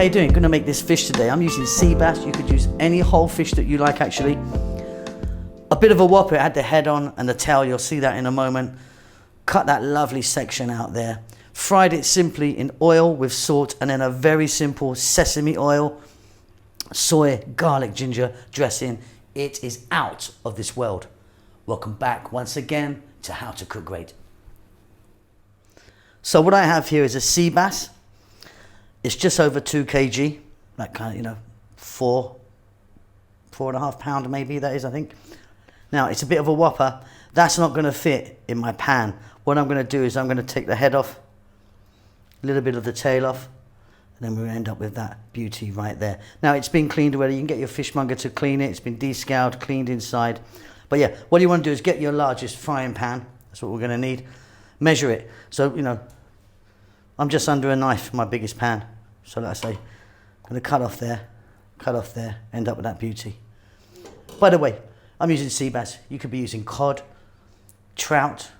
you doing? Gonna make this fish today. I'm using sea bass. You could use any whole fish that you like actually. A bit of a whopper, it had the head on and the tail, you'll see that in a moment. Cut that lovely section out there. Fried it simply in oil with salt and then a very simple sesame oil, soy, garlic, ginger dressing. It is out of this world. Welcome back once again to How to Cook Great. So what I have here is a sea bass. It's just over 2 kg, that kind of, 4.5 pound maybe that is, I think. Now it's a bit of a whopper. That's not going to fit in my pan. What I'm going to do is I'm going to take the head off, a little bit of the tail off, and then we'll end up with that beauty right there. Now it's been cleaned already. You can get your fishmonger to clean it. It's been descaled, cleaned inside. But yeah, what you want to do is get your largest frying pan. That's what we're going to need. Measure it. So, I'm just under a knife, my biggest pan. So let's say, I'm going to cut off there, end up with that beauty. By the way, I'm using sea bass. You could be using cod, trout,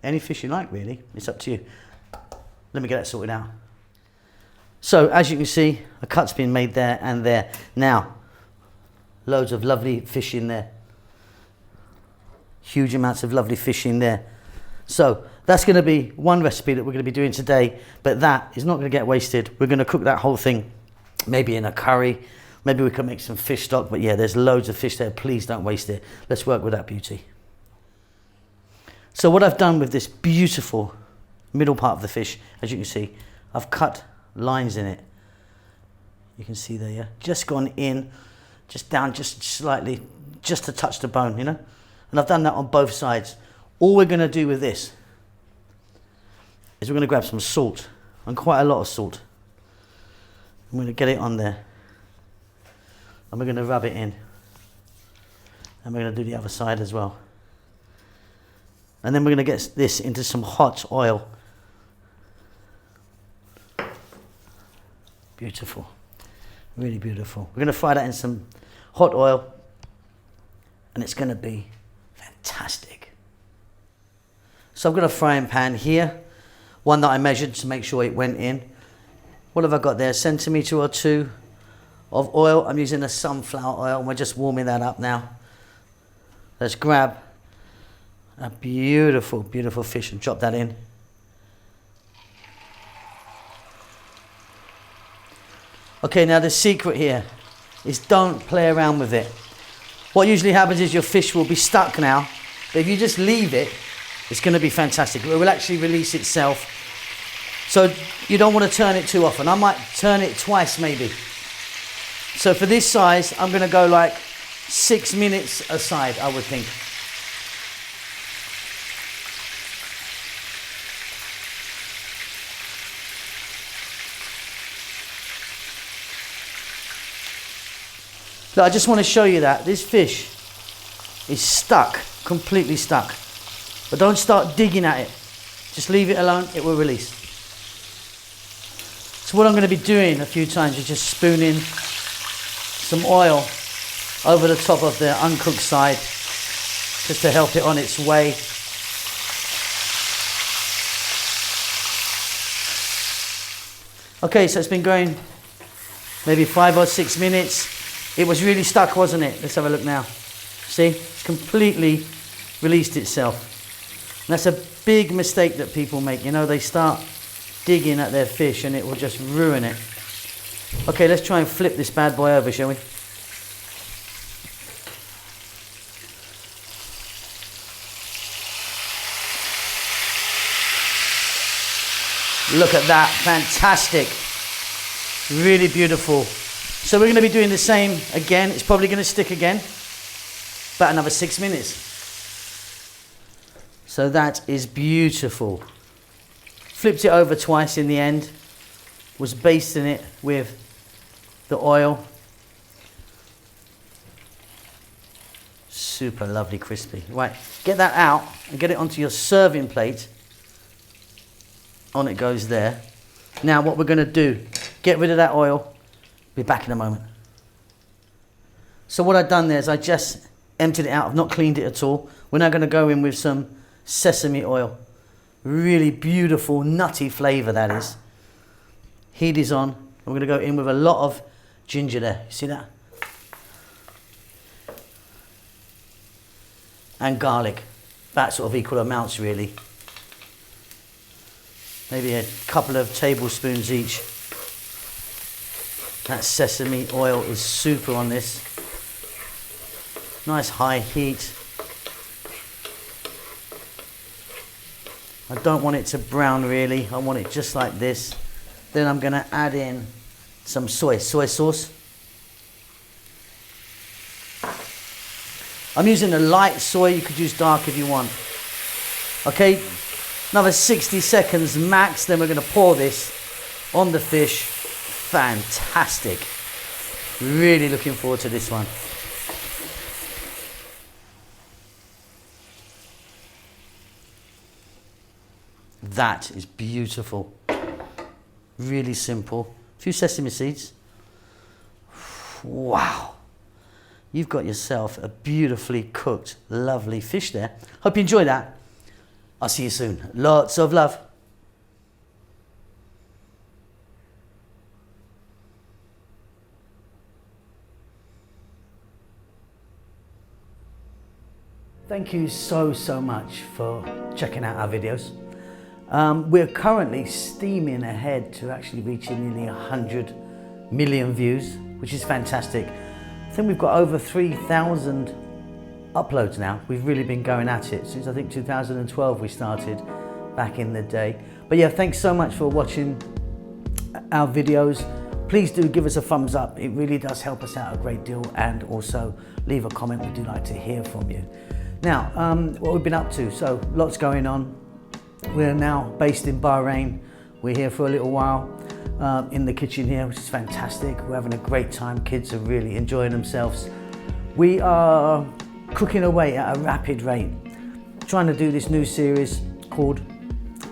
any fish you like really. It's up to you. Let me get that sorted out. So as you can see, a cut's been made there and there. Now, loads of lovely fish in there. Huge amounts of lovely fish in there. So that's going to be one recipe that we're going to be doing today, but that is not going to get wasted. We're going to cook that whole thing maybe in a curry. Maybe we can make some fish stock, but yeah, there's loads of fish there. Please don't waste it. Let's work with that beauty. So what I've done with this beautiful middle part of the fish, as you can see, I've cut lines in it. You can see there, yeah? Just gone in, just down, just slightly, just to touch the bone, And I've done that on both sides. All we're going to do with this is we're going to grab some salt, and quite a lot of salt. I'm going to get it on there. And we're going to rub it in. And we're going to do the other side as well. And then we're going to get this into some hot oil. Beautiful. Really beautiful. We're going to fry that in some hot oil. And it's going to be fantastic. So I've got a frying pan here. One that I measured to make sure it went in. What have I got there? A centimetre or two of oil. I'm using a sunflower oil and we're just warming that up now. Let's grab a beautiful, beautiful fish and drop that in. Okay, now the secret here is don't play around with it. What usually happens is your fish will be stuck now, but if you just leave it, it's going to be fantastic. It will actually release itself. So you don't want to turn it too often. I might turn it twice maybe. So for this size, I'm going to go like 6 minutes aside, I would think. So I just want to show you that this fish is stuck, completely stuck. But don't start digging at it. Just leave it alone, it will release. So what I'm going to be doing a few times is just spooning some oil over the top of the uncooked side, just to help it on its way. Okay, so it's been going maybe 5 or 6 minutes. It was really stuck, wasn't it? Let's have a look now. See, it's completely released itself. And that's a big mistake that people make. They start digging at their fish and it will just ruin it. Okay, let's try and flip this bad boy over, shall we? Look at that, fantastic. Really beautiful. So we're going to be doing the same again. It's probably going to stick again. About another 6 minutes. So that is beautiful. Flipped it over twice in the end. Was basting it with the oil. Super lovely crispy. Right, get that out and get it onto your serving plate. On it goes there. Now what we're going to do, get rid of that oil. Be back in a moment. So what I've done there is I just emptied it out. I've not cleaned it at all. We're now going to go in with some sesame oil. Really beautiful, nutty flavour that is. Heat is on. We're going to go in with a lot of ginger there. You see that? And garlic. That sort of equal amounts really. Maybe a couple of tablespoons each. That sesame oil is super on this. Nice high heat. I don't want it to brown really. I want it just like this. Then I'm going to add in some soy sauce. I'm using a light soy. You could use dark if you want. Okay, another 60 seconds max. Then we're going to pour this on the fish. Fantastic. Really looking forward to this one. That is beautiful. Really simple. A few sesame seeds. Wow. You've got yourself a beautifully cooked, lovely fish there. Hope you enjoy that. I'll see you soon. Lots of love. Thank you so much for checking out our videos. We're currently steaming ahead to actually reaching nearly 100 million views, which is fantastic. I think we've got over 3,000 uploads now. We've really been going at it since I think 2012 we started back in the day. But yeah, thanks so much for watching our videos. Please do give us a thumbs up. It really does help us out a great deal, and also leave a comment. We do like to hear from you. Now, what we've been up to, so lots going on. We're now based in Bahrain. We're here for a little while in the kitchen here, which is fantastic. We're having a great time. Kids are really enjoying themselves. We are cooking away at a rapid rate, trying to do this new series called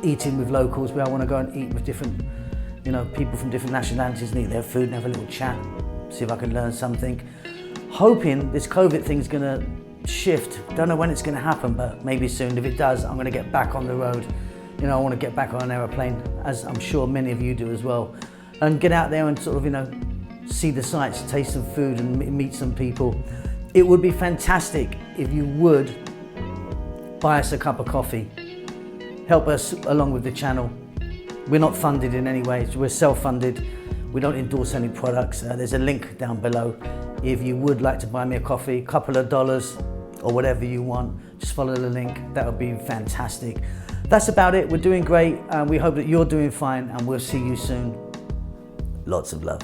Eating with Locals, where I want to go and eat with different, people from different nationalities and eat their food and have a little chat, see if I can learn something. Hoping this COVID thing's gonna shift. Don't know when it's going to happen, but maybe soon. If it does, I'm going to get back on the road. I want to get back on an aeroplane, as I'm sure many of you do as well, and get out there and sort of, see the sights, taste some food and meet some people. It would be fantastic if you would buy us a cup of coffee. Help us along with the channel. We're not funded in any way. We're self-funded. We don't endorse any products. There's a link down below. If you would like to buy me a coffee, couple of dollars or whatever you want, just follow the link. That would be fantastic. That's about it. We're doing great, and we hope that you're doing fine, and we'll see you soon. Lots of love.